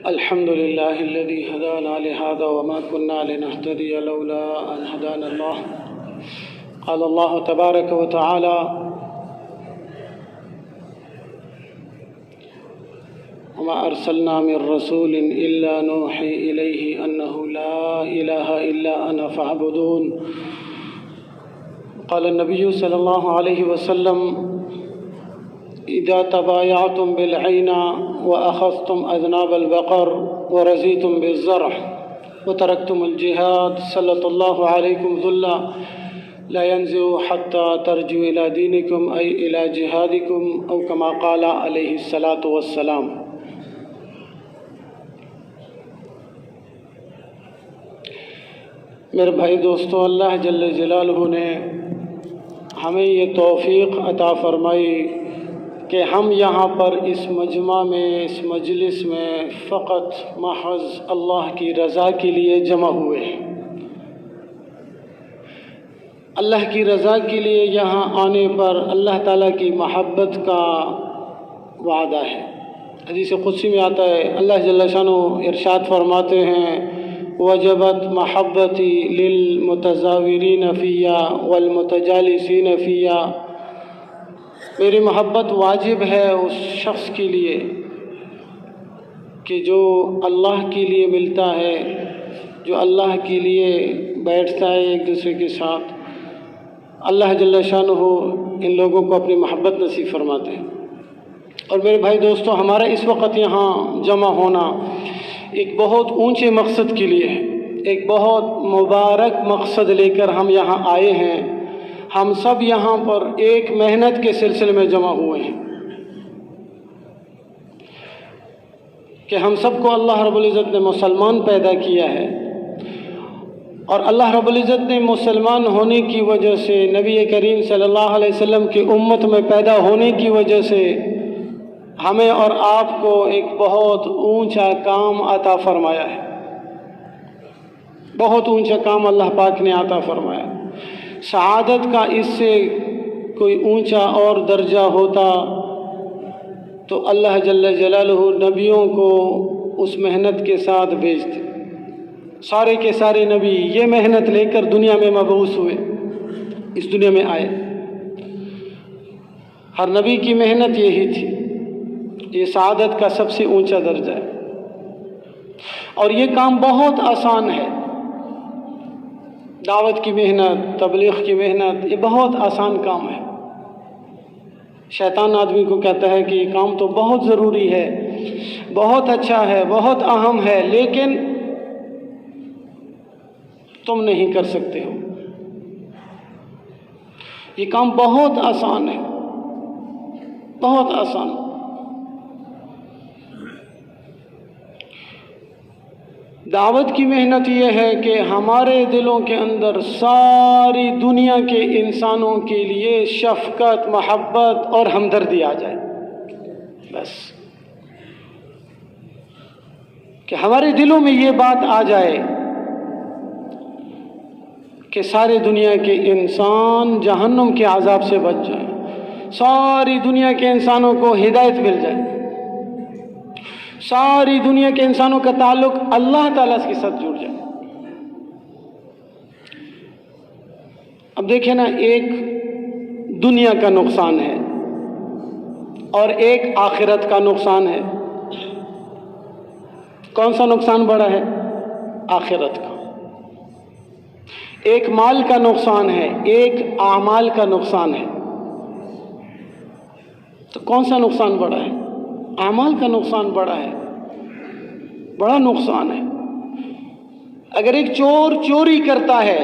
الحمد لله الذي هدانا لهذا وما كنا لنهتدي لولا أن هدانا الله. قال الله تبارك وتعالى: وما أرسلنا من رسول إلا نوحي إليه أنه لا إله إلا أنا فاعبدون. قال النبي صلى الله عليه وسلم: إذا تبايعتم بالعينة وأخذتم أذناب البقر ورزيتم بالزرع وتركتم الجهاد سلط الله عليكم ذلا لا ينزع حتى ترجعوا إلى دينكم أي إلى جهادكم أو كما قال عليه الصلاة والسلام. میرے بھائی دوستو، اللہ جل جلالہ نے ہمیں یہ توفیق عطا فرمائی کہ ہم یہاں پر اس مجمع میں، اس مجلس میں فقط محض اللہ کی رضا کے لیے جمع ہوئے ہیں. اللہ کی رضا کے لیے یہاں آنے پر اللہ تعالیٰ کی محبت کا وعدہ ہے. حدیث قدسی میں آتا ہے، اللہ جل شانہ ارشاد فرماتے ہیں: وجبت محبتی للمتزاورین فیہ والمتجالسین فیہ. میری محبت واجب ہے اس شخص کے لیے کہ جو اللہ کے لیے ملتا ہے، جو اللہ کے لیے بیٹھتا ہے ایک دوسرے کے ساتھ. اللہ جل شانہ ان لوگوں کو اپنی محبت نصیب فرماتے ہیں. اور میرے بھائی دوستو، ہمارا اس وقت یہاں جمع ہونا ایک بہت اونچے مقصد کے لیے ہے، ایک بہت مبارک مقصد لے کر ہم یہاں آئے ہیں. ہم سب یہاں پر ایک محنت کے سلسلے میں جمع ہوئے ہیں کہ ہم سب کو اللہ رب العزت نے مسلمان پیدا کیا ہے، اور اللہ رب العزت نے مسلمان ہونے کی وجہ سے، نبی کریم صلی اللہ علیہ وسلم کی امت میں پیدا ہونے کی وجہ سے ہمیں اور آپ کو ایک بہت اونچا کام عطا فرمایا ہے. بہت اونچا کام اللہ پاک نے عطا فرمایا. سعادت کا اس سے کوئی اونچا اور درجہ ہوتا تو اللہ جل جلالہ نبیوں کو اس محنت کے ساتھ بھیجتے. سارے کے سارے نبی یہ محنت لے کر دنیا میں مبعوث ہوئے، اس دنیا میں آئے. ہر نبی کی محنت یہی تھی. یہ سعادت کا سب سے اونچا درجہ ہے، اور یہ کام بہت آسان ہے. دعوت کی محنت، تبلیغ کی محنت، یہ بہت آسان کام ہے. شیطان آدمی کو کہتا ہے کہ یہ کام تو بہت ضروری ہے، بہت اچھا ہے، بہت اہم ہے، لیکن تم نہیں کر سکتے ہو. یہ کام بہت آسان ہے، بہت آسان. دعوت کی محنت یہ ہے کہ ہمارے دلوں کے اندر ساری دنیا کے انسانوں کے لیے شفقت، محبت اور ہمدردی آ جائے. بس کہ ہمارے دلوں میں یہ بات آ جائے کہ سارے دنیا کے انسان جہنم کے عذاب سے بچ جائیں، ساری دنیا کے انسانوں کو ہدایت مل جائے، ساری دنیا کے انسانوں کا تعلق اللہ تعالیٰ کے ساتھ جڑ جائے. اب دیکھیں نا، ایک دنیا کا نقصان ہے اور ایک آخرت کا نقصان ہے. کون سا نقصان بڑا ہے؟ آخرت کا. ایک مال کا نقصان ہے، ایک اعمال کا نقصان ہے. تو کون سا نقصان بڑا ہے؟ اعمال کا نقصان بڑا ہے، بڑا نقصان ہے. اگر ایک چور چوری کرتا ہے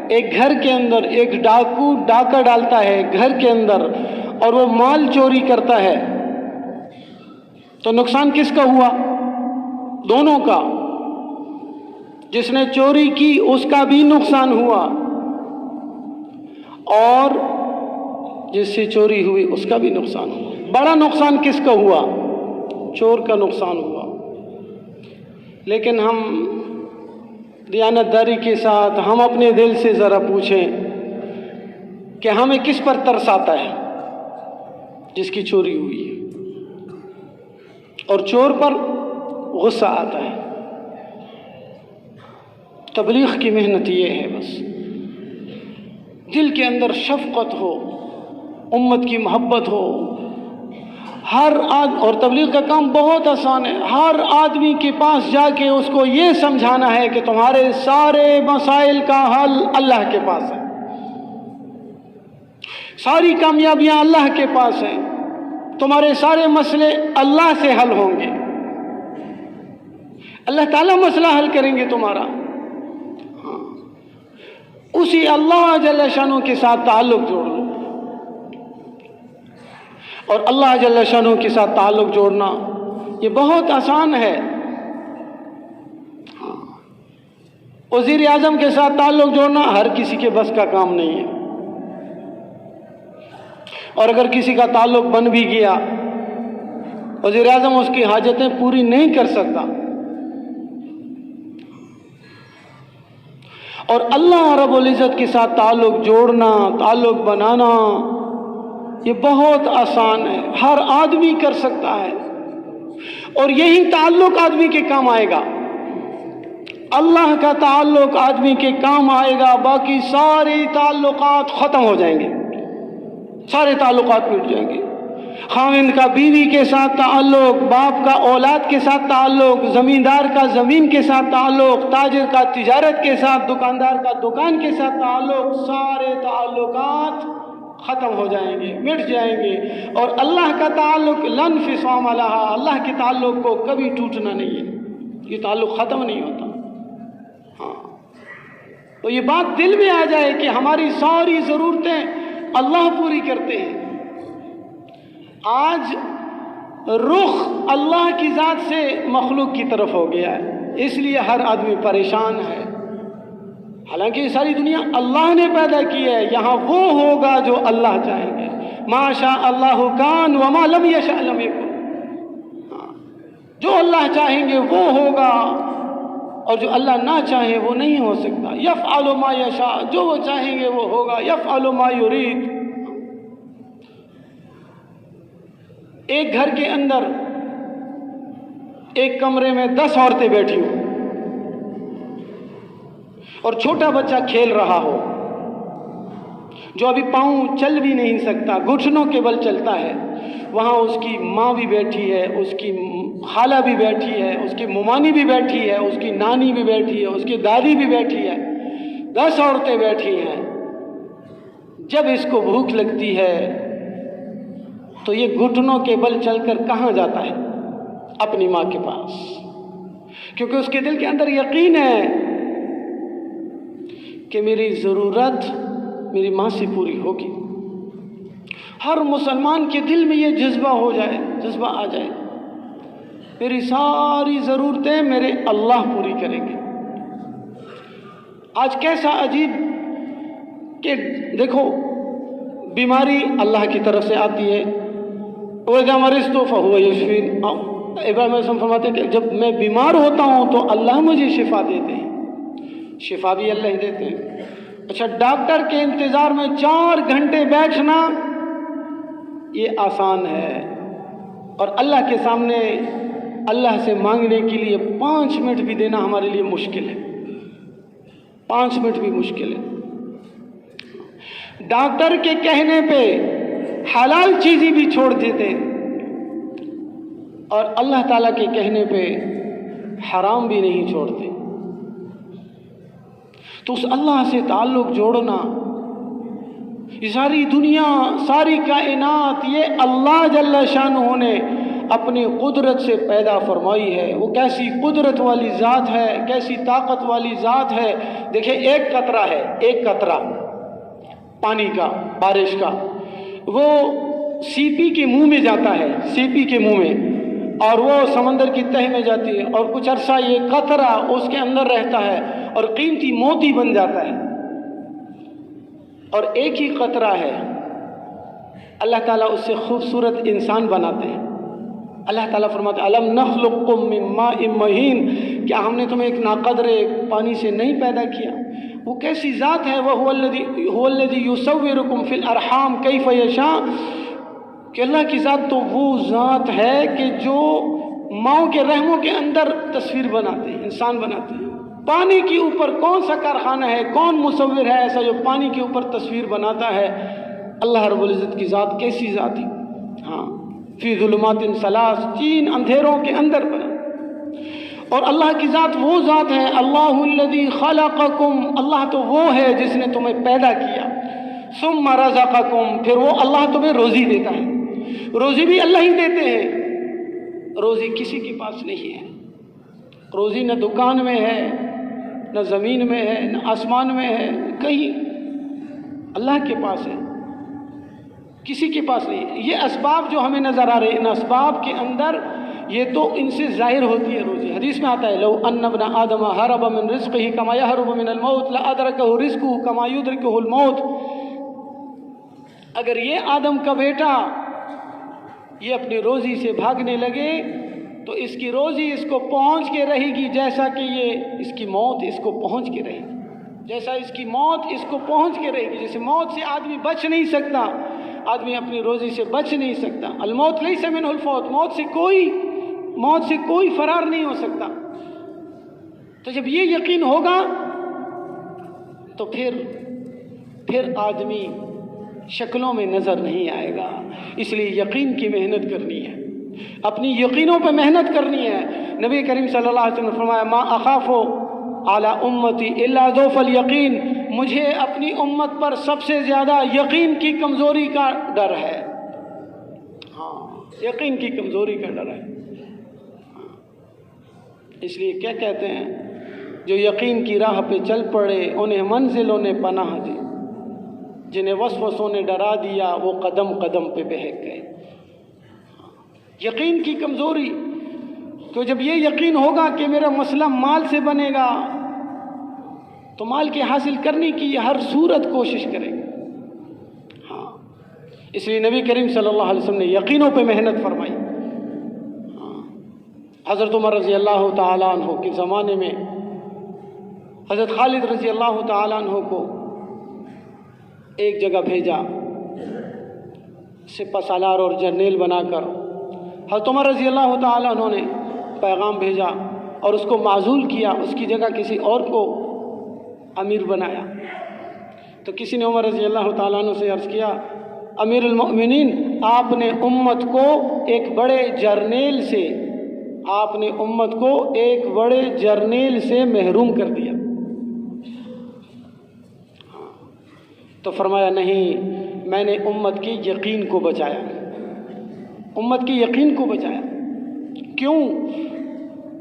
ایک گھر کے اندر، ایک ڈاکو ڈاکہ ڈالتا ہے گھر کے اندر اور وہ مال چوری کرتا ہے، تو نقصان کس کا ہوا؟ دونوں کا. جس نے چوری کی اس کا بھی نقصان ہوا، اور جس سے چوری ہوئی اس کا بھی نقصان ہوا. بڑا نقصان کس کا ہوا؟ چور کا نقصان ہوا. لیکن ہم دیانتداری کے ساتھ ہم اپنے دل سے ذرا پوچھیں کہ ہمیں کس پر ترس آتا ہے؟ جس کی چوری ہوئی ہے. اور چور پر غصہ آتا ہے۔ تبلیغ کی محنت یہ ہے، بس دل کے اندر شفقت ہو، امت کی محبت ہو، اور تبلیغ کا کام بہت آسان ہے۔ ہر آدمی کے پاس جا کے اس کو یہ سمجھانا ہے کہ تمہارے سارے مسائل کا حل اللہ کے پاس ہے، ساری کامیابیاں اللہ کے پاس ہیں، تمہارے سارے مسئلے اللہ سے حل ہوں گے، اللہ تعالیٰ مسئلہ حل کریں گے تمہارا۔ اسی اللہ جل شانہ کے ساتھ تعلق جوڑ لو، اور اللہ جل شانہ کے ساتھ تعلق جوڑنا یہ بہت آسان ہے۔ وزیر اعظم کے ساتھ تعلق جوڑنا ہر کسی کے بس کا کام نہیں ہے، اور اگر کسی کا تعلق بن بھی گیا، وزیر اعظم اس کی حاجتیں پوری نہیں کر سکتا۔ اور اللہ رب العزت کے ساتھ تعلق جوڑنا، تعلق بنانا یہ بہت آسان ہے، ہر آدمی کر سکتا ہے، اور یہی تعلق آدمی کے کام آئے گا۔ اللہ کا تعلق آدمی کے کام آئے گا، باقی سارے تعلقات ختم ہو جائیں گے، سارے تعلقات ٹوٹ جائیں گے۔ خاوند کا بیوی کے ساتھ تعلق، باپ کا اولاد کے ساتھ تعلق، زمیندار کا زمین کے ساتھ تعلق، تاجر کا تجارت کے ساتھ، دکاندار کا دکان کے ساتھ تعلق، سارے تعلقات ختم ہو جائیں گے، مٹ جائیں گے۔ اور اللہ کا تعلق لا انفصام لہا، اللہ کے تعلق کو کبھی ٹوٹنا نہیں ہے، یہ تعلق ختم نہیں ہوتا۔ تو یہ بات دل میں آ جائے کہ ہماری ساری ضرورتیں اللہ پوری کرتے ہیں۔ آج رخ اللہ کی ذات سے مخلوق کی طرف ہو گیا ہے، اس لیے ہر آدمی پریشان ہے۔ حالانکہ یہ ساری دنیا اللہ نے پیدا کی ہے، یہاں وہ ہوگا جو اللہ چاہیں گے۔ ما شاء اللہ کان وما لم یشاء لم یکن، جو اللہ چاہیں گے وہ ہوگا، اور جو اللہ نہ چاہے وہ نہیں ہو سکتا۔ یفعل ما یشاء، جو وہ چاہیں گے وہ ہوگا، یفعل ما یرید۔ ایک گھر کے اندر ایک کمرے میں 10 عورتیں بیٹھی ہوں، اور چھوٹا بچہ کھیل رہا ہو جو ابھی پاؤں چل بھی نہیں سکتا، گھٹنوں کے بل چلتا ہے، وہاں اس کی ماں بھی بیٹھی ہے، اس کی خالہ بھی بیٹھی ہے، اس کی ممانی بھی بیٹھی ہے، اس کی نانی بھی بیٹھی ہے، اس کی دادی بھی بیٹھی ہے، 10 عورتیں بیٹھی ہیں۔ جب اس کو بھوک لگتی ہے تو یہ گھٹنوں کے بل چل کر کہاں جاتا ہے؟ اپنی ماں کے پاس، کیونکہ اس کے دل کے اندر یقین ہے کہ میری ضرورت میری ماں سے پوری ہوگی۔ ہر مسلمان کے دل میں یہ جذبہ ہو جائے، جذبہ آ جائے، میری ساری ضرورتیں میرے اللہ پوری کریں گے۔ آج کیسا عجیب کہ دیکھو، بیماری اللہ کی طرف سے آتی ہے، وَإِذَا مَرِضْتُ فَهُوَ يَشْفِينِ۔ ابراہیم علیہ السلام فرماتے ہیں کہ جب میں بیمار ہوتا ہوں تو اللہ مجھے شفا دیتے ہیں، شفا بھی اللہ ہی دیتے ہیں۔ اچھا، ڈاکٹر کے انتظار میں 4 گھنٹے بیٹھنا یہ آسان ہے، اور اللہ کے سامنے اللہ سے مانگنے کے لیے 5 منٹ بھی دینا ہمارے لیے مشکل ہے، 5 منٹ بھی مشکل ہے۔ ڈاکٹر کے کہنے پہ حلال چیزیں بھی چھوڑ دیتے، اور اللہ تعالیٰ کے کہنے پہ حرام بھی نہیں چھوڑتے۔ تو اس اللہ سے تعلق جوڑنا، یہ ساری دنیا، ساری کائنات، یہ اللہ جل شانہ نے اپنی قدرت سے پیدا فرمائی ہے۔ وہ کیسی قدرت والی ذات ہے، کیسی طاقت والی ذات ہے۔ دیکھیں، ایک قطرہ ہے، ایک قطرہ پانی کا، بارش کا، وہ سیپی کے منہ میں جاتا ہے، سیپی کے منہ میں، اور وہ سمندر کی تہ میں جاتی ہے، اور کچھ عرصہ یہ قطرہ اس کے اندر رہتا ہے اور قیمتی موتی بن جاتا ہے۔ اور ایک ہی قطرہ ہے، اللہ تعالیٰ اس سے خوبصورت انسان بناتے ہیں۔ اللہ تعالیٰ فرماتے ہیں الم نخلقکم من ماء مہین، کیا ہم نے تمہیں ایک ناقدرے پانی سے نہیں پیدا کیا؟ وہ کیسی ذات ہے، وہ هو الذی یصورکم فی الارحام کیف یشاء، کہ اللہ کی ذات تو وہ ذات ہے کہ جو ماؤں کے رحموں کے اندر تصویر بناتے ہیں، انسان بناتے ہیں۔ پانی کے اوپر کون سا کارخانہ ہے، کون مصور ہے ایسا جو پانی کے اوپر تصویر بناتا ہے؟ اللہ رب العزت کی ذات کیسی ذات ہے؟ ہاں، فی ظلمات ثلاث، 3 اندھیروں کے اندر بنا۔ اور اللہ کی ذات وہ ذات ہے، اللہ الذی خلقکم، اللہ تو وہ ہے جس نے تمہیں پیدا کیا، ثم رزقکم، پھر وہ اللہ تمہیں روزی دیتا ہے۔ روزی بھی اللہ ہی دیتے ہیں، روزی کسی کے پاس نہیں ہے۔ روزی نہ دکان میں ہے، نہ زمین میں ہے، نہ آسمان میں ہے، کہیں اللہ کے پاس ہے، کسی کے پاس نہیں ہے۔ یہ اسباب جو ہمیں نظر آ رہے ہیں، ان اسباب کے اندر یہ تو ان سے ظاہر ہوتی ہے روزی۔ حدیث میں آتا ہے لو ان ابن آدم ہرب من رزقہ کما یہرب من الموت لادرکہ رزقہ کما یدرکہ الموت۔ اگر یہ آدم کا بیٹا یہ اپنی روزی سے بھاگنے لگے تو اس کی روزی اس کو پہنچ کے رہے گی جیسا کہ یہ اس کی موت اس کو پہنچ کے رہے گی، جیسا اس کی موت اس کو پہنچ کے رہے گی۔ جیسے موت سے آدمی بچ نہیں سکتا، آدمی اپنی روزی سے بچ نہیں سکتا۔ الموت لیس منہ الفوت، موت سے کوئی فرار نہیں ہو سکتا۔ تو جب یہ یقین ہوگا تو پھر آدمی شکلوں میں نظر نہیں آئے گا۔ اس لیے یقین کی محنت کرنی ہے، اپنی یقینوں پہ محنت کرنی ہے۔ نبی کریم صلی اللہ علیہ وسلم نے فرمایا ما اخاف علی امتی الا ضعف الیقین، مجھے اپنی امت پر سب سے زیادہ یقین کی کمزوری کا ڈر ہے۔ ہاں، یقین کی کمزوری کا ڈر ہے۔ اس لیے کیا کہتے ہیں، جو یقین کی راہ پہ چل پڑے انہیں منزلوں نے پناہ دی، جنہیں وسوسوں نے ڈرا دیا وہ قدم قدم پہ بہک گئے۔ یقین کی کمزوری، تو جب یہ یقین ہوگا کہ میرا مسئلہ مال سے بنے گا تو مال کے حاصل کرنے کی ہر صورت کوشش کریں گے۔ ہاں، اس لیے نبی کریم صلی اللہ علیہ وسلم نے یقینوں پہ محنت فرمائی۔ ہاں، حضرت عمر رضی اللہ تعالیٰ عنہ کے زمانے میں حضرت خالد رضی اللہ تعالیٰ عنہ کو ایک جگہ بھیجا سپہ سالار اور جرنیل بنا کر۔ حضرت عمر رضی اللہ تعالیٰ عنہ نے پیغام بھیجا اور اس کو معزول کیا، اس کی جگہ کسی اور کو امیر بنایا۔ تو کسی نے عمر رضی اللہ تعالیٰ عنہ سے عرض کیا امیر المؤمنین، آپ نے امت کو ایک بڑے جرنیل سے محروم کر دیا۔ تو فرمایا نہیں، میں نے امت کی یقین کو بچایا، امت کی یقین کو بچایا۔ کیوں؟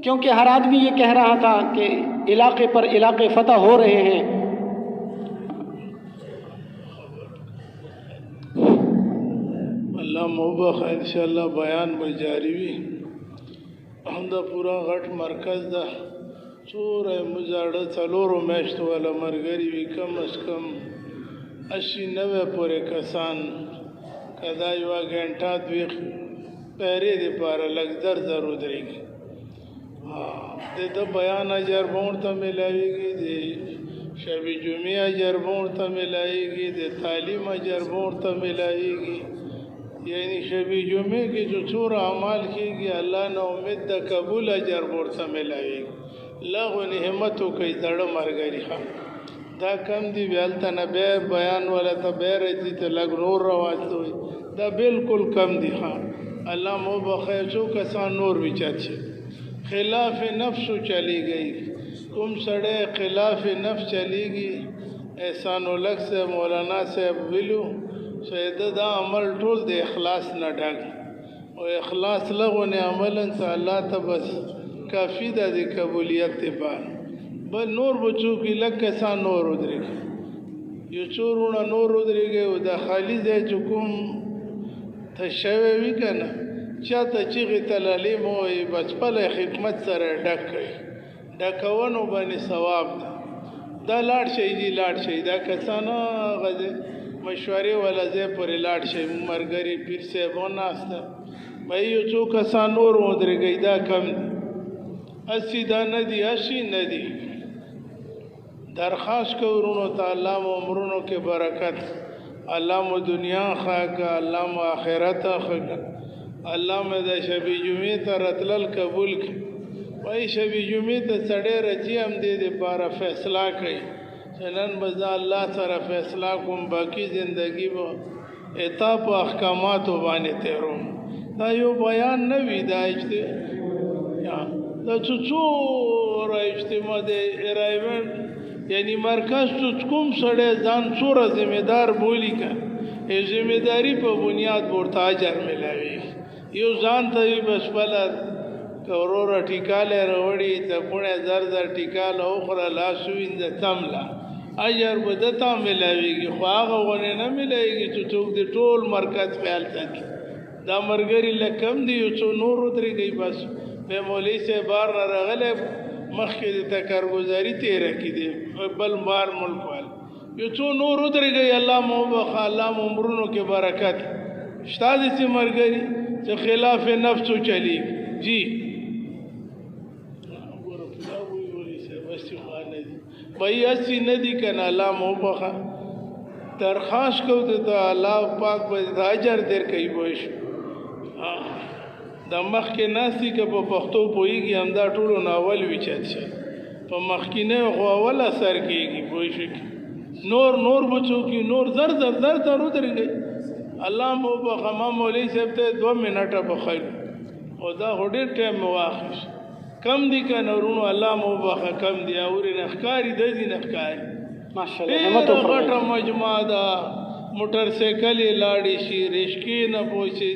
کیونکہ ہر آدمی یہ کہہ رہا تھا کہ علاقے پر علاقے فتح ہو رہے ہیں۔ اللہ موبخ انشاءاللہ بیان بجاری بھی ہم دا پورا غٹ مرکز دا چور مزاڑ چلورو میشت والا مرگری بھی کم از کم 80-90 پورے کسان کدائی وا گھنٹہ دوی پہرے دے پارا لگ در ضرور دے گی دے دا بیان اجر بونتا ملائی گی، دے شب جمعہ اجر بونتا ملائی گی، دے تعلیم اجر بونتا ملائی گی۔ یعنی شب جمعہ کی جو چور اعمال کی گی اللہ نے امید دا قبول اجر بونتا ملائی گی۔ لغو نحمتو کئی دڑ مرگری خواہ دا کم دی بیالتا نا بیر بیان والا تا بیر ایتی تا لگ نور روات ہوئی دا بالکل کم دی خواہ۔ اللہ مو بخیچو کسان نور بچار چھے خلاف نفس چلی گئی، کم سڑے خلاف نفس چلی گئی۔ احسان الگ سے مولانا سے بلو سیدہ دا عمل ٹول دے اخلاص نہ ڈھاگی، اور اخلاص لگو نے عملاً تا اللہ تا بس کافی دا دی قبولیت تے پار بل نور بچو کی لگ کسان نور ادرے گئے، یہ چورونا نور ادرے گئے دا خالی دے چکم تا شوے بھی کنا چاہتا چیغی تلالی موئی بچپل خدمت سر ڈک گئی ڈکونو بانی ثواب دا لاڑ شئی جی لاڑ شئی دا کسانا غزے مشوری والا زی پوری لاڑ شئی مرگری پیر سے بوناستا بھائی یہ چو کسان نور ادرے گئی دا کم دی 80 دا ندی 80 ندی درخواست کرونو تا اللہ و عمرونو کے برکت، اللہ و دنیا خواہ کا، اللہ و آخرت خواہ کا، الله مې د شبي جمعې ته راتلل قبول کړي. وایي شبي جمعې ته سړی رچي هم دې دپاره فیصله کوي چې نن به زه الله سره فیصله کوم، باقي زندګي به اتا په احکاماتو باندې تېروم. دا یو بیان نه وي، دا څوره اجتماع د ارایمنټ یعنی مرکز ته کوم سړی ځان څوره ذمہ دار بولی که ذمہ داری په بنیاد ورته اجر ملاوي. یو ځان ته وي بس پله که وروره ټیکالی راوړي ته پوڼې زر زر ټیکاله وخوره لاس ووینځه تمله اجر به ده ته ملاویږي، خو هغه غونې نه ملاویږي چې څوک د ټول مرکز خیال ساتي. دا ملګري لږ کم دي، یو څو نور ودرېږئ بس بیا مولوي صاحب بار نه راغلی مخکې د تکرګزاري تېره کړي دي بل بار ملک وال، یو څو نور ودرېږئ الله مو وبخښه، الله مو عمرونو کې برکت. شته داسې ملګري چې خلاف نفس وچلېږي. جی بھائی اسی ندی کا نالا موبخا درخواست کو ته الله پاک به اجر در کوي بوش د مخ کې ناسي که په پښتو پويږي هم دا ټولو ناول وچت شه په مخ کې نه خو اول اثر کېږي بوش نور بچو کې نور زر درګي. الله موبخا ما مولوي صاحب ته 2 منټه بخایو او دا هډیر ټایم واخیش کم دی که نورونو الله موبخه کم دی اورې نخکاری دزی نخکاری ډېره غټه مجموعه ده. موټر سایکل یې لاړې شي، رشکې نه پوشي،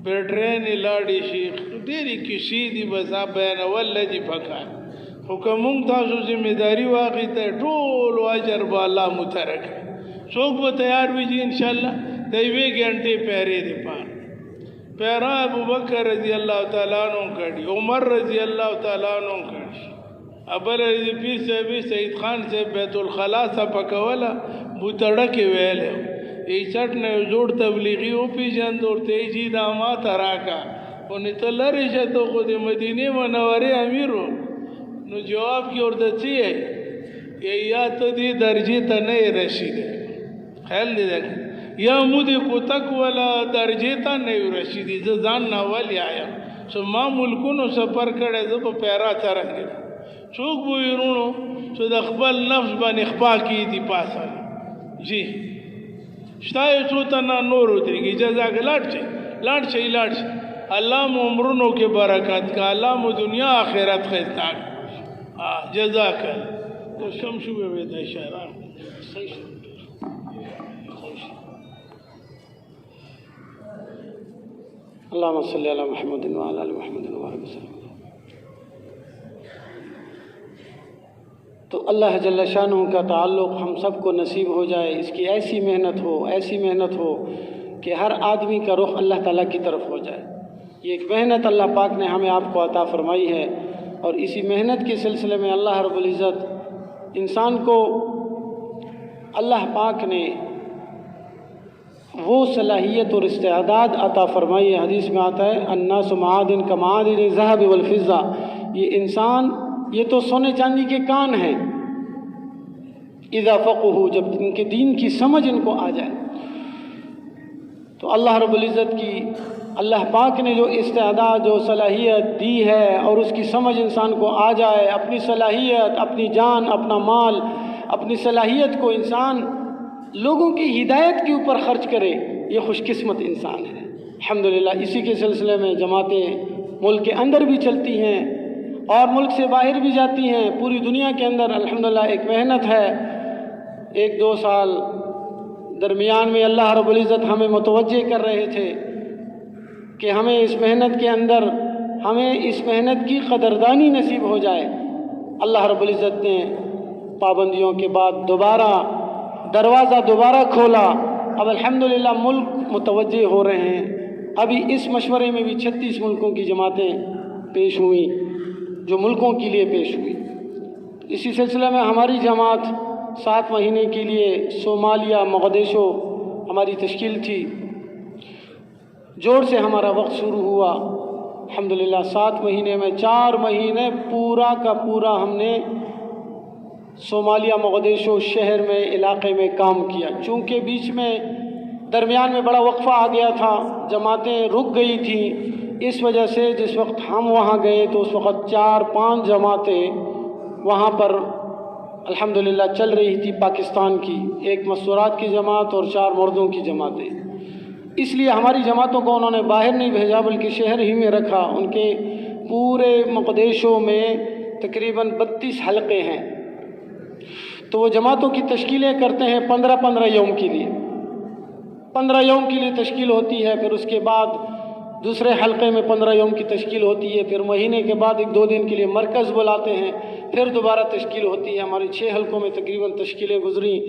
بېټرین یې لاړې شي، ډېرې کیسې دي بس بیانول لږې پکار. خو که مونږ تاسو ذمې داري واخیسته ټولو اجر به الله متره کړي. څوک به تیار وي چې انشاءالله د 1 ګنټې پیرې دپاره پیرا ابو بکر رضی اللہ تعالیٰ عنہ کڑی، عمر رضی اللہ تعالیٰ عنہ کڑی، ابر رضی پیر صاحب سعید خان سے بیت الخلا سا پکولا بوتڑا کے ویلے ای چٹ نے جوڑ تبلیغی او پی جند اور تیجی داما تراکا انہیں تو لرشا تو خود مدینی منوری امیرو نو جواب کی اردچی ہے یا تو دی درجی تا نئی رشید خیال دی دیکھ یا مودی کوتک ولا درجه ته نه رسیدي. زه ځان نه ولی آیم چې ما ملکونو سفر کړی، زه په پیرا څرنګ څوک به ویرونو چې د خپل نفس باندې خپا کړي دي پاسه. جی شته یو څو تنه نور ودرېږي جزاک لاړ شي الله مو عمرونو کې برکت کا، الله مو دنیا آخرت ښایسته جزاک الله. شمشو به د اشاره اللهم صل علی محمد وعلی آل محمد وبارک وسلم. تو اللہ جل شانہ کا تعلق ہم سب کو نصیب ہو جائے، اس کی ایسی محنت ہو کہ ہر آدمی کا رخ اللہ تعالیٰ کی طرف ہو جائے. یہ ایک محنت اللہ پاک نے ہمیں آپ کو عطا فرمائی ہے، اور اسی محنت کے سلسلے میں اللہ رب العزت انسان کو اللہ پاک نے وہ صلاحیت اور استعداد عطا فرمائی ہے. حدیث میں آتا ہے الناس معادن کمعادن الذهب والفضہ، یہ انسان یہ تو سونے چاندی کے کان ہیں، اذا فقہوا جب ان کے دین کی سمجھ ان کو آ جائے. تو اللہ رب العزت کی اللہ پاک نے جو استعداد جو صلاحیت دی ہے اور اس کی سمجھ انسان کو آ جائے، اپنی صلاحیت، اپنی جان، اپنا مال، اپنی صلاحیت کو انسان لوگوں کی ہدایت کے اوپر خرچ کرے، یہ خوش قسمت انسان ہے. الحمدللہ اسی کے سلسلے میں جماعتیں ملک کے اندر بھی چلتی ہیں اور ملک سے باہر بھی جاتی ہیں. پوری دنیا کے اندر الحمدللہ ایک محنت ہے. 1-2 سال درمیان میں اللہ رب العزت ہمیں متوجہ کر رہے تھے کہ ہمیں اس محنت کے اندر ہمیں اس محنت کی قدردانی نصیب ہو جائے. اللہ رب العزت نے پابندیوں کے بعد دروازہ دوبارہ کھولا. اب الحمدللہ ملک متوجہ ہو رہے ہیں. ابھی اس مشورے میں بھی 36 ملکوں کی جماعتیں پیش ہوئیں جو ملکوں کے لیے پیش ہوئی. اسی سلسلے میں ہماری جماعت 7 مہینے کے لیے صومالیہ مقدشو ہماری تشکیل تھی. جوڑ سے ہمارا وقت شروع ہوا. الحمدللہ 7 مہینے میں 4 مہینے پورا کا پورا ہم نے صومالیہ مقدشو شہر میں علاقے میں کام کیا. چونکہ بیچ میں درمیان میں بڑا وقفہ آ گیا تھا، جماعتیں رک گئی تھیں، اس وجہ سے جس وقت ہم وہاں گئے تو اس وقت 4-5 جماعتیں وہاں پر الحمدللہ چل رہی تھی پاکستان کی، ایک مستورات کی جماعت اور 4 مردوں کی جماعتیں۔ اس لیے ہماری جماعتوں کو انہوں نے باہر نہیں بھیجا بلکہ شہر ہی میں رکھا۔ ان کے پورے مقدشوں میں تقریباً 32 حلقے ہیں، تو وہ جماعتوں کی تشکیلیں کرتے ہیں 15 یوم کے لیے، 15 یوم کے لیے تشکیل ہوتی ہے، پھر اس کے بعد دوسرے حلقے میں 15 یوم کی تشکیل ہوتی ہے، پھر مہینے کے بعد 1-2 دن کے لیے مرکز بلاتے ہیں، پھر دوبارہ تشکیل ہوتی ہے۔ ہماری 6 حلقوں میں تقریباً تشکیلیں گزریں،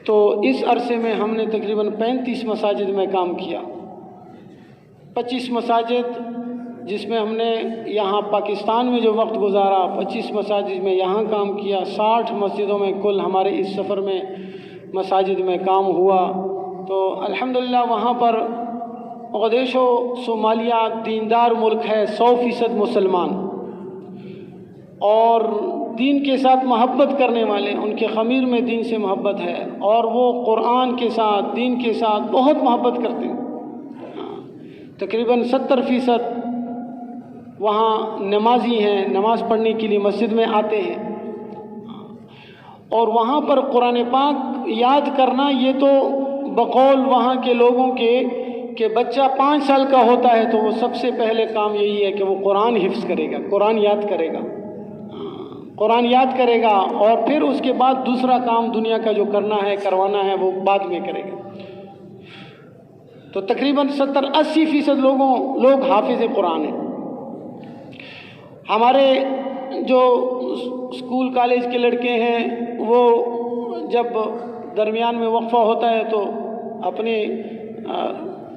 تو اس عرصے میں ہم نے تقریباً 35 مساجد میں کام کیا، 25 مساجد جس میں ہم نے یہاں پاکستان میں جو وقت گزارا، 25 مساجد میں یہاں کام کیا، 60 مسجدوں میں کل ہمارے اس سفر میں مساجد میں کام ہوا۔ تو الحمدللہ وہاں پر مقدشو صومالیہ دیندار ملک ہے، 100% مسلمان اور دین کے ساتھ محبت کرنے والے، ان کے خمیر میں دین سے محبت ہے، اور وہ قرآن کے ساتھ دین کے ساتھ بہت محبت کرتے ہیں۔ تقریباً 70% وہاں نمازی ہیں، نماز پڑھنے کے لیے مسجد میں آتے ہیں، اور وہاں پر قرآن پاک یاد کرنا یہ تو بقول وہاں کے لوگوں کے کہ بچہ 5 سال کا ہوتا ہے تو وہ سب سے پہلے کام یہی ہے کہ وہ قرآن حفظ کرے گا، قرآن یاد کرے گا، قرآن یاد کرے گا، اور پھر اس کے بعد دوسرا کام دنیا کا جو کرنا ہے کروانا ہے وہ بعد میں کرے گا۔ تو تقریباً 70-80% لوگ حافظ قرآن ہیں۔ ہمارے جو اسکول کالج کے لڑکے ہیں وہ جب درمیان میں وقفہ ہوتا ہے تو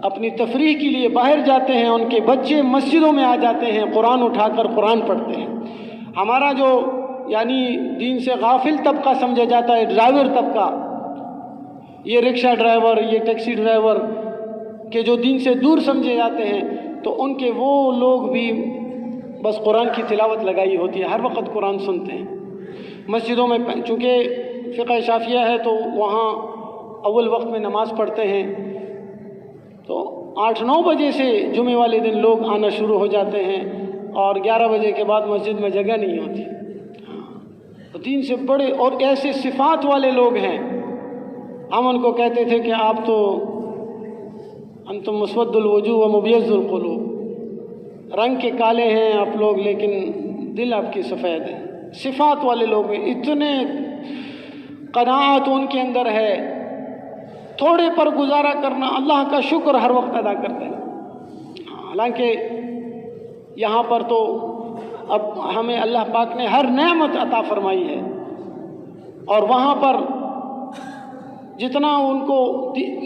اپنی تفریح کے لیے باہر جاتے ہیں، ان کے بچے مسجدوں میں آ جاتے ہیں، قرآن اٹھا کر قرآن پڑھتے ہیں۔ ہمارا جو یعنی دین سے غافل طبقہ سمجھا جاتا ہے، ڈرائیور طبقہ، یہ رکشہ ڈرائیور، یہ ٹیکسی ڈرائیور کہ جو دین سے دور سمجھے جاتے ہیں، تو ان کے وہ لوگ بھی بس قرآن کی تلاوت لگائی ہوتی ہے، ہر وقت قرآن سنتے ہیں۔ مسجدوں میں چونکہ فقہ شافعیہ ہے تو وہاں اول وقت میں نماز پڑھتے ہیں، تو 8-9 بجے سے جمعے والے دن لوگ آنا شروع ہو جاتے ہیں، اور 11 بجے کے بعد مسجد میں جگہ نہیں ہوتی۔ تو دین سے بڑے اور ایسے صفات والے لوگ ہیں، ہم ان کو کہتے تھے کہ آپ تو انتم مسود الوجوہ و مبیض القلوب، رنگ کے کالے ہیں آپ لوگ لیکن دل آپ کی سفید ہے۔ صفات والے لوگ ہیں، اتنے قناعت ان کے اندر ہے، تھوڑے پر گزارا کرنا، اللہ کا شکر ہر وقت ادا کرتے ہیں۔ حالانکہ یہاں پر تو اب ہمیں اللہ پاک نے ہر نعمت عطا فرمائی ہے، اور وہاں پر جتنا ان کو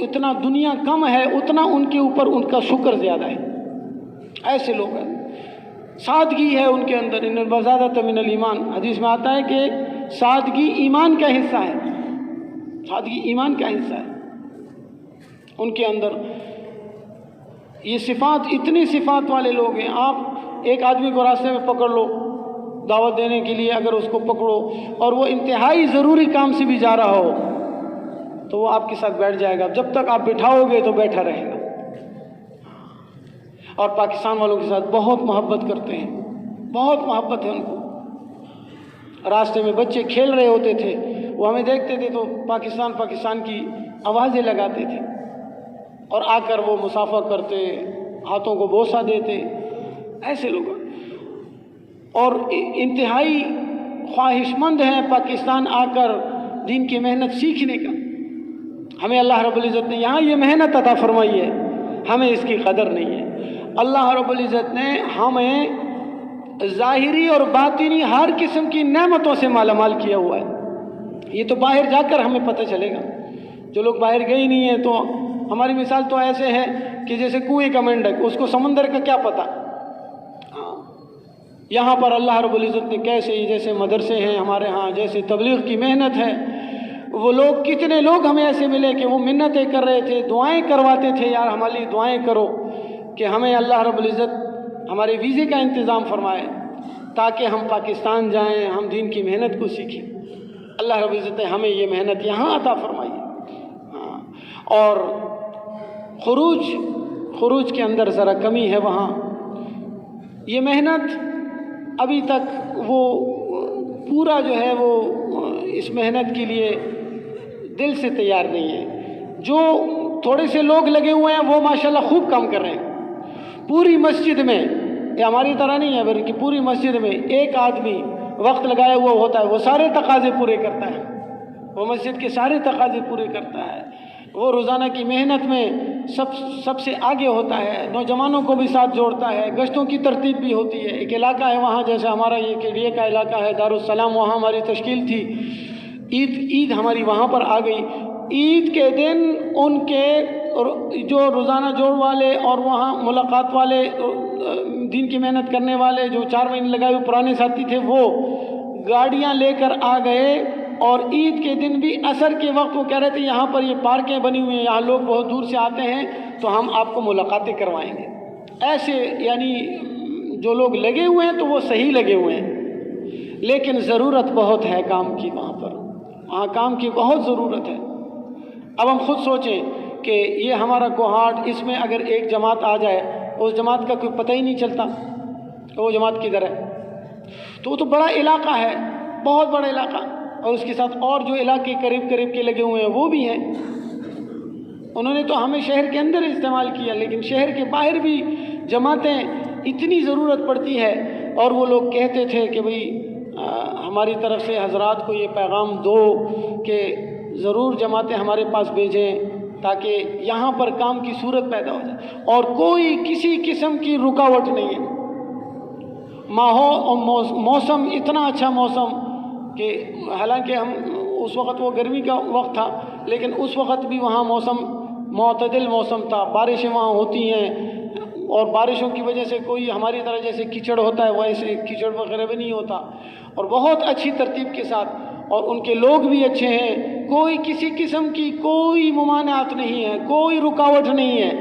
اتنا دنیا کم ہے اتنا ان کے اوپر ان کا شکر زیادہ ہے۔ ایسے لوگ ہیں، سادگی ہے ان کے اندر، ان البزادۃ من الایمان، حدیث میں آتا ہے کہ سادگی ایمان کا حصہ ہے، سادگی ایمان کا حصہ ہے ان کے اندر۔ یہ صفات، اتنی صفات والے لوگ ہیں۔ آپ ایک آدمی کو راستے میں پکڑ لو دعوت دینے کے لیے، اگر اس کو پکڑو اور وہ انتہائی ضروری کام سے بھی جا رہا ہو تو وہ آپ کے ساتھ بیٹھ جائے گا، جب تک آپ بٹھاؤ گے تو بیٹھا رہے گا۔ اور پاکستان والوں کے ساتھ بہت محبت کرتے ہیں، بہت محبت ہے ان کو۔ راستے میں بچے کھیل رہے ہوتے تھے، وہ ہمیں دیکھتے تھے تو پاکستان کی آوازیں لگاتے تھے، اور آ کر وہ مصافحہ کرتے، ہاتھوں کو بوسہ دیتے، ایسے لوگ۔ اور انتہائی خواہش مند ہیں پاکستان آ کر دین کی محنت سیکھنے کا۔ ہمیں اللہ رب العزت نے یہاں یہ محنت عطا فرمائی ہے، ہمیں اس کی قدر نہیں ہے۔ اللہ رب العزت نے ہمیں ظاہری اور باطنی ہر قسم کی نعمتوں سے مالا مال کیا ہوا ہے۔ یہ تو باہر جا کر ہمیں پتہ چلے گا، جو لوگ باہر گئے ہی نہیں ہیں، تو ہماری مثال تو ایسے ہے کہ جیسے کنویں کا مینڈک، اس کو سمندر کا کیا پتہ۔ یہاں پر اللہ رب العزت نے کیسے، جیسے مدرسے ہیں ہمارے ہاں، جیسے تبلیغ کی محنت ہے، وہ لوگ کتنے لوگ ہمیں ایسے ملے کہ وہ منتیں کر رہے تھے، دعائیں کرواتے تھے، یار ہمارے لیے دعائیں کرو کہ ہمیں اللہ رب العزت ہمارے ویزے کا انتظام فرمائے تاکہ ہم پاکستان جائیں، ہم دین کی محنت کو سیکھیں۔ اللہ رب العزت نے ہمیں یہ محنت یہاں عطا فرمائی ہے۔ اور خروج کے اندر ذرا کمی ہے وہاں. یہ محنت ابھی تک وہ پورا جو ہے وہ اس محنت کے لیے دل سے تیار نہیں ہے. جو تھوڑے سے لوگ لگے ہوئے ہیں وہ ماشاءاللہ خوب کام کر رہے ہیں. پوری مسجد میں، یہ ہماری طرح نہیں ہے بلکہ پوری مسجد میں ایک آدمی وقت لگایا ہوا ہوتا ہے، وہ سارے تقاضے پورے کرتا ہے، وہ مسجد کے سارے تقاضے پورے کرتا ہے. وہ روزانہ کی محنت میں سب سے آگے ہوتا ہے، نوجوانوں کو بھی ساتھ جوڑتا ہے، گشتوں کی ترتیب بھی ہوتی ہے. ایک علاقہ ہے وہاں، جیسے ہمارا یہ کیڑیے کا علاقہ ہے دارالسلام، وہاں ہماری تشکیل تھی. عید ہماری وہاں پر آ گئی. عید کے دن ان کے جو روزانہ جوڑ والے اور وہاں ملاقات والے دین کی محنت کرنے والے جو 4 مہینے لگائے ہوئے پرانے ساتھی تھے، وہ گاڑیاں لے کر آ گئے. اور عید کے دن بھی عصر کے وقت وہ کہہ رہے تھے یہاں پر یہ پارکیں بنی ہوئی ہیں، یہاں لوگ بہت دور سے آتے ہیں تو ہم آپ کو ملاقاتیں کروائیں گے. ایسے یعنی جو لوگ لگے ہوئے ہیں تو وہ صحیح لگے ہوئے ہیں، لیکن ضرورت بہت ہے کام کی. وہاں کام کی بہت ضرورت ہے. اب ہم خود سوچیں کہ یہ ہمارا کوہاٹ، اس میں اگر ایک جماعت آ جائے، اس جماعت کا کوئی پتہ ہی نہیں چلتا وہ جماعت کدھر ہے. تو وہ تو بڑا علاقہ ہے، بہت بڑا علاقہ، اور اس کے ساتھ اور جو علاقے قریب کے لگے ہوئے ہیں وہ بھی ہیں. انہوں نے تو ہمیں شہر کے اندر استعمال کیا، لیکن شہر کے باہر بھی جماعتیں اتنی ضرورت پڑتی ہے. اور وہ لوگ کہتے تھے کہ بھئی ہماری طرف سے حضرات کو یہ پیغام دو کہ ضرور جماعتیں ہمارے پاس بھیجیں تاکہ یہاں پر کام کی صورت پیدا ہو جائے. اور کوئی کسی قسم کی رکاوٹ نہیں ہے. ماحول اور موسم اتنا اچھا موسم کہ حالانکہ ہم اس وقت وہ گرمی کا وقت تھا، لیکن اس وقت بھی وہاں موسم معتدل موسم تھا. بارشیں وہاں ہوتی ہیں، اور بارشوں کی وجہ سے کوئی ہماری طرح جیسے کیچڑ ہوتا ہے ویسے کیچڑ وغیرہ بھی نہیں ہوتا، اور بہت اچھی ترتیب کے ساتھ. اور ان کے لوگ بھی اچھے ہیں، کوئی کسی قسم کی کوئی ممانعت نہیں ہے، کوئی رکاوٹ نہیں ہے.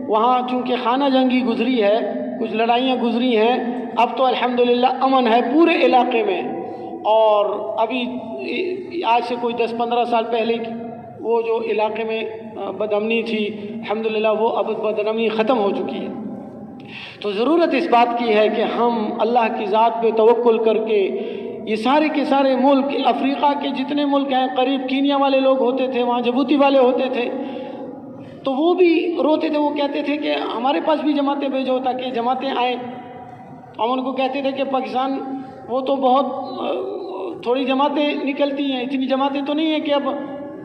وہاں چونکہ خانہ جنگی گزری ہے، کچھ لڑائیاں گزری ہیں، اب تو الحمدللہ امن ہے پورے علاقے میں. اور ابھی آج سے کوئی 10-15 سال پہلے وہ جو علاقے میں بدامنی تھی، الحمدللہ وہ اب بدامنی ختم ہو چکی ہے. تو ضرورت اس بات کی ہے کہ ہم اللہ کی ذات پہ توکل کر کے یہ سارے کے سارے ملک، افریقہ کے جتنے ملک ہیں، قریب کینیا والے لوگ ہوتے تھے، وہاں جبوتی والے ہوتے تھے، تو وہ بھی روتے تھے. وہ کہتے تھے کہ ہمارے پاس بھی جماعتیں بھیجو تاکہ جماعتیں آئیں. ہم ان کو کہتے تھے کہ پاکستان وہ تو بہت تھوڑی جماعتیں نکلتی ہیں، اتنی جماعتیں تو نہیں ہیں کہ اب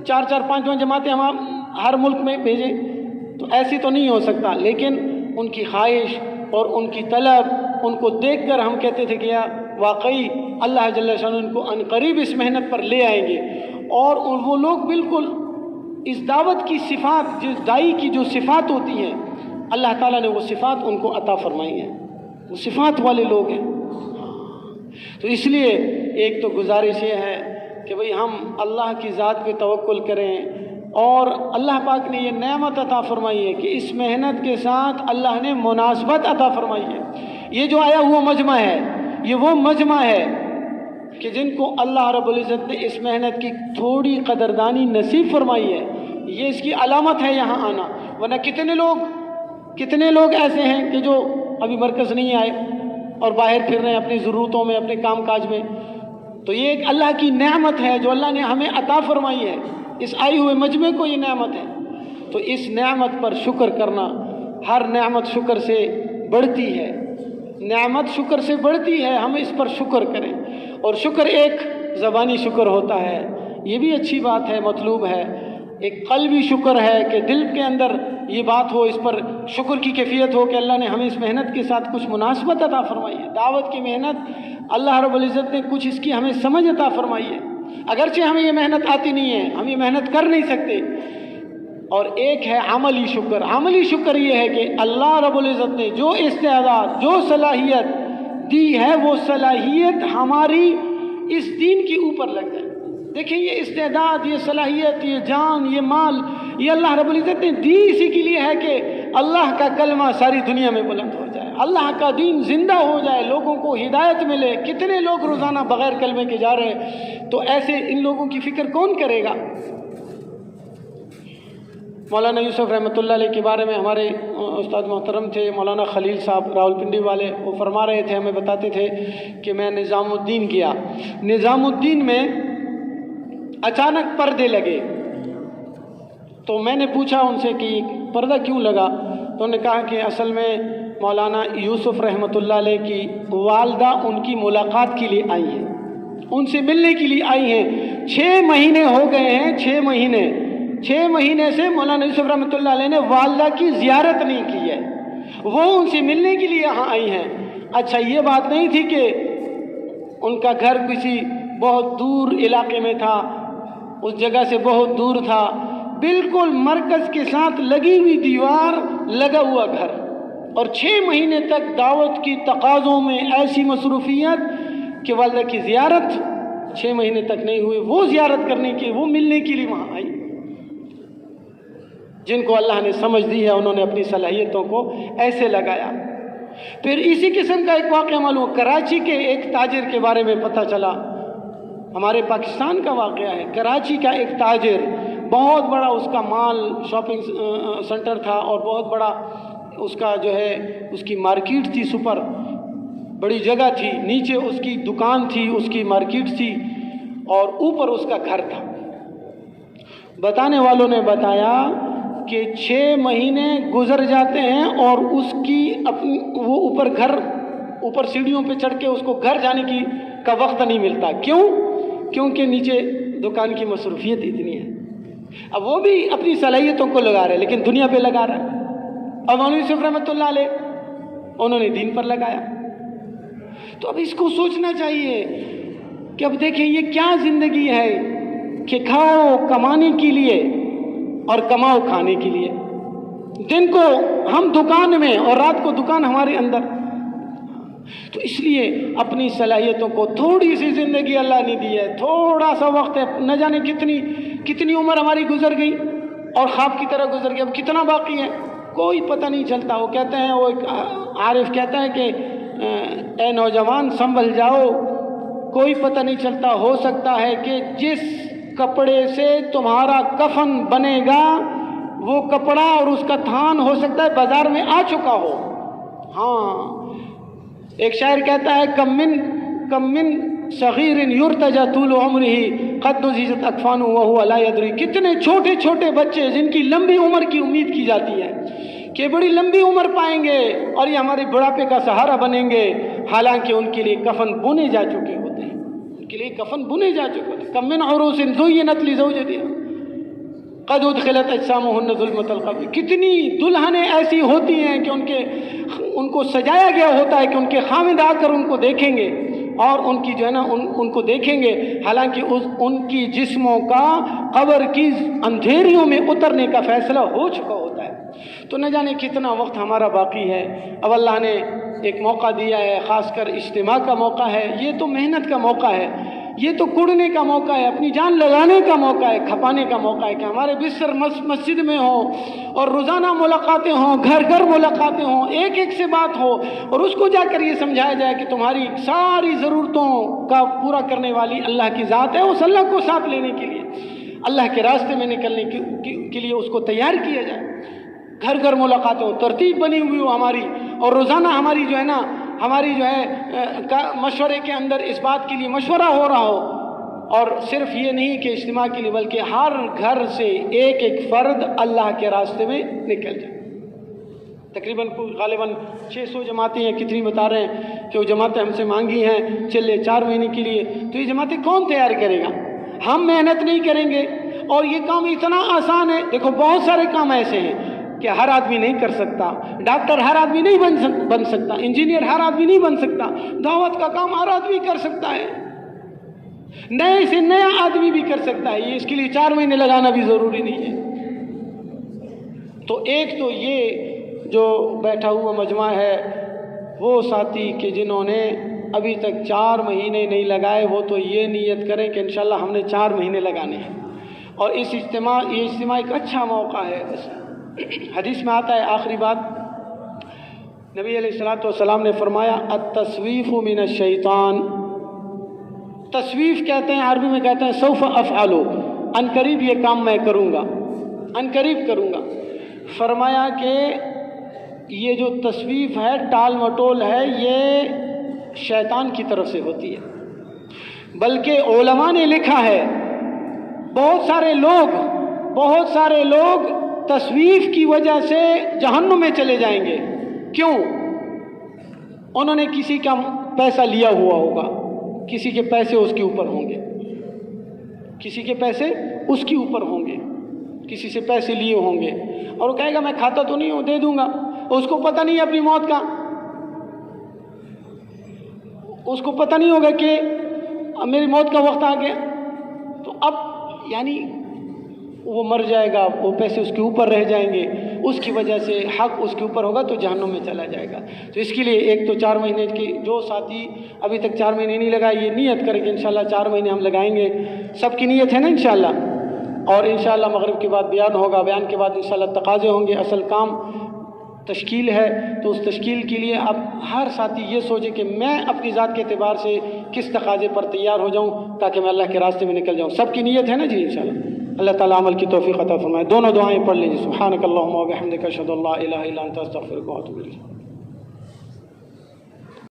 4-5 جماعتیں ہم ہر ملک میں بھیجیں. تو ایسی تو نہیں ہو سکتا. لیکن ان کی خواہش اور ان کی طلب، ان کو دیکھ کر ہم کہتے تھے کہ واقعی اللہ جل شانہ ان کو ان قریب اس محنت پر لے آئیں گے. اور وہ لوگ بالکل اس دعوت کی صفات، جس دائی کی جو صفات ہوتی ہیں، اللہ تعالیٰ نے وہ صفات ان کو عطا فرمائی ہیں، وہ صفات والے لوگ ہیں. تو اس لیے ایک تو گزارش یہ ہے کہ بھئی ہم اللہ کی ذات پہ توکل کریں. اور اللہ پاک نے یہ نعمت عطا فرمائی ہے کہ اس محنت کے ساتھ اللہ نے مناسبت عطا فرمائی ہے. یہ جو آیا ہوا مجمع ہے، یہ وہ مجمع ہے کہ جن کو اللہ رب العزت نے اس محنت کی تھوڑی قدردانی نصیب فرمائی ہے. یہ اس کی علامت ہے یہاں آنا. ورنہ کتنے لوگ ایسے ہیں کہ جو ابھی مرکز نہیں آئے اور باہر پھر رہے ہیں اپنی ضرورتوں میں، اپنے کام کاج میں. تو یہ ایک اللہ کی نعمت ہے جو اللہ نے ہمیں عطا فرمائی ہے. اس آئی ہوئے مجمع کو یہ نعمت ہے. تو اس نعمت پر شکر کرنا، ہر نعمت شکر سے بڑھتی ہے، نعمت شکر سے بڑھتی ہے. ہم اس پر شکر کریں. اور شکر ایک زبانی شکر ہوتا ہے، یہ بھی اچھی بات ہے، مطلوب ہے. ایک قلبی شکر ہے کہ دل کے اندر یہ بات ہو، اس پر شکر کی کیفیت ہو کہ اللہ نے ہمیں اس محنت کے ساتھ کچھ مناسبت عطا فرمائی ہے. دعوت کی محنت اللہ رب العزت نے کچھ اس کی ہمیں سمجھ عطا فرمائی ہے. اگرچہ ہمیں یہ محنت آتی نہیں ہے، ہم یہ محنت کر نہیں سکتے. اور ایک ہے عملی شکر. عملی شکر یہ ہے کہ اللہ رب العزت نے جو استعداد، جو صلاحیت دی ہے، وہ صلاحیت ہماری اس دین کے اوپر لگ جائے. دیکھیں یہ استعداد، یہ صلاحیت، یہ جان، یہ مال، یہ اللہ رب العزت نے دی اسی کے لیے ہے کہ اللہ کا کلمہ ساری دنیا میں بلند ہو جائے، اللہ کا دین زندہ ہو جائے، لوگوں کو ہدایت ملے. کتنے لوگ روزانہ بغیر کلمے کے جا رہے ہیں. تو ایسے ان لوگوں کی فکر کون کرے گا؟ مولانا یوسف رحمۃ اللہ علیہ کے بارے میں ہمارے استاد محترم تھے مولانا خلیل صاحب راولپنڈی والے، وہ فرما رہے تھے، ہمیں بتاتے تھے کہ میں نظام الدین گیا، نظام الدین میں اچانک پردے لگے، تو میں نے پوچھا ان سے کہ پردہ کیوں لگا، تو انہوں نے کہا کہ اصل میں مولانا یوسف رحمۃ اللہ علیہ کی والدہ ان کی ملاقات کے لیے آئی ہیں، ان سے ملنے کے لیے آئی ہیں، 6 مہینے ہو گئے ہیں، 6 مہینے سے مولانا یوسف رحمۃ اللہ علیہ نے والدہ کی زیارت نہیں کی ہے، وہ ان سے ملنے کے لیے یہاں آئی ہیں۔ اچھا یہ بات نہیں تھی کہ ان کا گھر کسی بہت دور علاقے میں تھا، اس جگہ سے بہت دور تھا، بالکل مرکز کے ساتھ لگی ہوئی دیوار، لگا ہوا گھر، اور 6 مہینے تک دعوت کی تقاضوں میں ایسی مصروفیت کہ والدہ کی زیارت 6 مہینے تک نہیں ہوئی، وہ زیارت کرنے کی، وہ ملنے کے لیے وہاں آئی۔ جن کو اللہ نے سمجھ دی ہے انہوں نے اپنی صلاحیتوں کو ایسے لگایا۔ پھر اسی قسم کا ایک واقعہ معلوم، کراچی کے ایک تاجر کے بارے میں پتہ چلا، ہمارے پاکستان کا واقعہ ہے، کراچی کا ایک تاجر، بہت بڑا اس کا مال شاپنگ سینٹر تھا، اور بہت بڑا اس کا جو ہے اس کی مارکیٹ تھی، سپر بڑی جگہ تھی، نیچے اس کی دکان تھی، اس کی مارکیٹ تھی، اور اوپر اس کا گھر تھا۔ بتانے والوں نے بتایا کہ 6 مہینے گزر جاتے ہیں اور اس کی وہ اوپر سیڑھیوں پہ چڑھ کے اس کو گھر جانے کا وقت نہیں ملتا۔ کیوں؟ کیونکہ نیچے دکان کی مصروفیت اتنی ہے۔ اب وہ بھی اپنی صلاحیتوں کو لگا رہے لیکن دنیا پہ لگا رہا ہے۔ اب مولانا یوسف رحمۃ اللہ علیہ انہوں نے دین پر لگایا۔ تو اب اس کو سوچنا چاہیے کہ اب دیکھیں یہ کیا زندگی ہے کہ کھاؤ کمانے کے لیے اور کماؤ کھانے کے لیے، دن کو ہم دکان میں اور رات کو دکان ہمارے اندر۔ تو اس لیے اپنی صلاحیتوں کو، تھوڑی سی زندگی اللہ نے دی ہے، تھوڑا سا وقت ہے، نہ جانے کتنی عمر ہماری گزر گئی اور خواب کی طرح گزر گئی، اب کتنا باقی ہے کوئی پتہ نہیں چلتا۔ وہ کہتے ہیں، وہ ایک عارف کہتا ہے کہ اے نوجوان سنبھل جاؤ، کوئی پتہ نہیں چلتا، ہو سکتا ہے کہ جس کپڑے سے تمہارا کفن بنے گا وہ کپڑا اور اس کا تھان ہو سکتا ہے بازار میں آ چکا ہو۔ ہاں ایک شاعر کہتا ہے کم من صغیر یرتجى طول عمره قد نضجت اکفانه وهو لا يدري، کتنے چھوٹے چھوٹے بچے جن کی لمبی عمر کی امید کی جاتی ہے کہ بڑی لمبی عمر پائیں گے اور یہ ہمارے بڑھاپے کا سہارا بنیں گے، حالانکہ ان کے لیے کفن بنے جا چکے ہوتے ہیں، ان کے لیے کفن بنے جا چکے ہوتے ہیں۔ کم من عروس زینت لزوجتها قد ادخلت اجسامهن ظلمۃ القبر، کتنی دلہنیں ایسی ہوتی ہیں کہ ان کو سجایا گیا ہوتا ہے کہ ان کے خاوند آ کر ان کو دیکھیں گے اور ان کی جو ہے نا ان کو دیکھیں گے، حالانکہ ان کی جسموں کا قبر کی اندھیریوں میں اترنے کا فیصلہ ہو چکا ہوتا ہے۔ تو نہ جانے کتنا وقت ہمارا باقی ہے۔ اب اللہ نے ایک موقع دیا ہے، خاص کر اجتماع کا موقع ہے، یہ تو محنت کا موقع ہے، یہ تو کڑنے کا موقع ہے، اپنی جان لگانے کا موقع ہے، کھپانے کا موقع ہے کہ ہمارے بستر مسجد میں ہوں اور روزانہ ملاقاتیں ہوں، گھر گھر ملاقاتیں ہوں، ایک ایک سے بات ہو اور اس کو جا کر یہ سمجھایا جائے کہ تمہاری ساری ضرورتوں کا پورا کرنے والی اللہ کی ذات ہے، اس اللہ کو ساتھ لینے کے لیے، اللہ کے راستے میں نکلنے کے لیے اس کو تیار کیا جائے۔ گھر گھر ملاقاتیں ہو، ترتیب بنی ہوئی ہو ہماری، اور روزانہ ہماری جو ہے مشورے کے اندر اس بات کے لیے مشورہ ہو رہا ہو، اور صرف یہ نہیں کہ اجتماع کے لیے بلکہ ہر گھر سے ایک ایک فرد اللہ کے راستے میں نکل جائے۔ تقریباً غالباً 600 جماعتیں ہیں، کتنی بتا رہے ہیں کہ وہ جماعتیں ہم سے مانگی ہیں چلے 4 مہینے کے لیے، تو یہ جماعتیں کون تیار کرے گا؟ ہم محنت نہیں کریں گے، اور یہ کام اتنا آسان ہے۔ دیکھو بہت سارے کام ایسے ہیں کہ ہر آدمی نہیں کر سکتا، ڈاکٹر ہر آدمی نہیں بن سکتا، انجینئر ہر آدمی نہیں بن سکتا، دعوت کا کام ہر آدمی کر سکتا ہے، نئے سے نیا آدمی بھی کر سکتا ہے، یہ اس کے لیے 4 مہینے لگانا بھی ضروری نہیں ہے۔ تو ایک تو یہ جو بیٹھا ہوا مجمع ہے، وہ ساتھی کہ جنہوں نے ابھی تک 4 مہینے نہیں لگائے، وہ تو یہ نیت کریں کہ انشاءاللہ ہم نے 4 مہینے لگانے ہیں۔ اور یہ اجتماع ایک اچھا موقع ہے۔ حدیث میں آتا ہے، آخری بات، نبی علیہ الصلوۃ والسلام نے فرمایا التسویف من الشیطان، تسویف کہتے ہیں عربی میں، کہتے ہیں سوف افعلو، ان قریب یہ کام میں کروں گا، عنقریب کروں گا۔ فرمایا کہ یہ جو تصویف ہے، ٹال مٹول ہے، یہ شیطان کی طرف سے ہوتی ہے۔ بلکہ علماء نے لکھا ہے بہت سارے لوگ تصویف کی وجہ سے جہنم میں چلے جائیں گے۔ کیوں؟ انہوں نے کسی کا پیسہ لیا ہوا ہوگا، کسی کے پیسے اس کے اوپر ہوں گے، کسی کے پیسے اس کے اوپر ہوں گے، کسی سے پیسے لیے ہوں گے، اور وہ کہے گا میں کھاتا تو نہیں ہوں، دے دوں گا۔ اس کو پتہ نہیں ہے اپنی موت کا، اس کو پتہ نہیں ہوگا کہ میری موت کا وقت آ گیا، تو اب یعنی وہ مر جائے گا، وہ پیسے اس کے اوپر رہ جائیں گے، اس کی وجہ سے حق اس کے اوپر ہوگا تو جہنم میں چلا جائے گا۔ تو اس کے لیے ایک تو 4 مہینے کی، جو ساتھی ابھی تک 4 مہینے نہیں لگائے یہ نیت کرے کہ انشاءاللہ 4 مہینے ہم لگائیں گے۔ سب کی نیت ہے نا انشاءاللہ؟ اور انشاءاللہ مغرب کے بعد بیان ہوگا، بیان کے بعد انشاءاللہ تقاضے ہوں گے، اصل کام تشکیل ہے۔ تو اس تشکیل کے لیے اب ہر ساتھی یہ سوچے کہ میں اپنی ذات کے اعتبار سے کس تقاضے پر تیار ہو جاؤں تاکہ میں اللہ کے راستے میں نکل جاؤں۔ سب کی نیت ہے نا جی انشاءاللہ؟ اللہ تعالیٰ عمل کی توفیق عطا فرمائے۔ دونوں دعائیں پڑھ لیجیے۔ سبحانک اللہم و بحمدک، اشہد ان لا الہ الا انت، استغفرک و اتوب الیک۔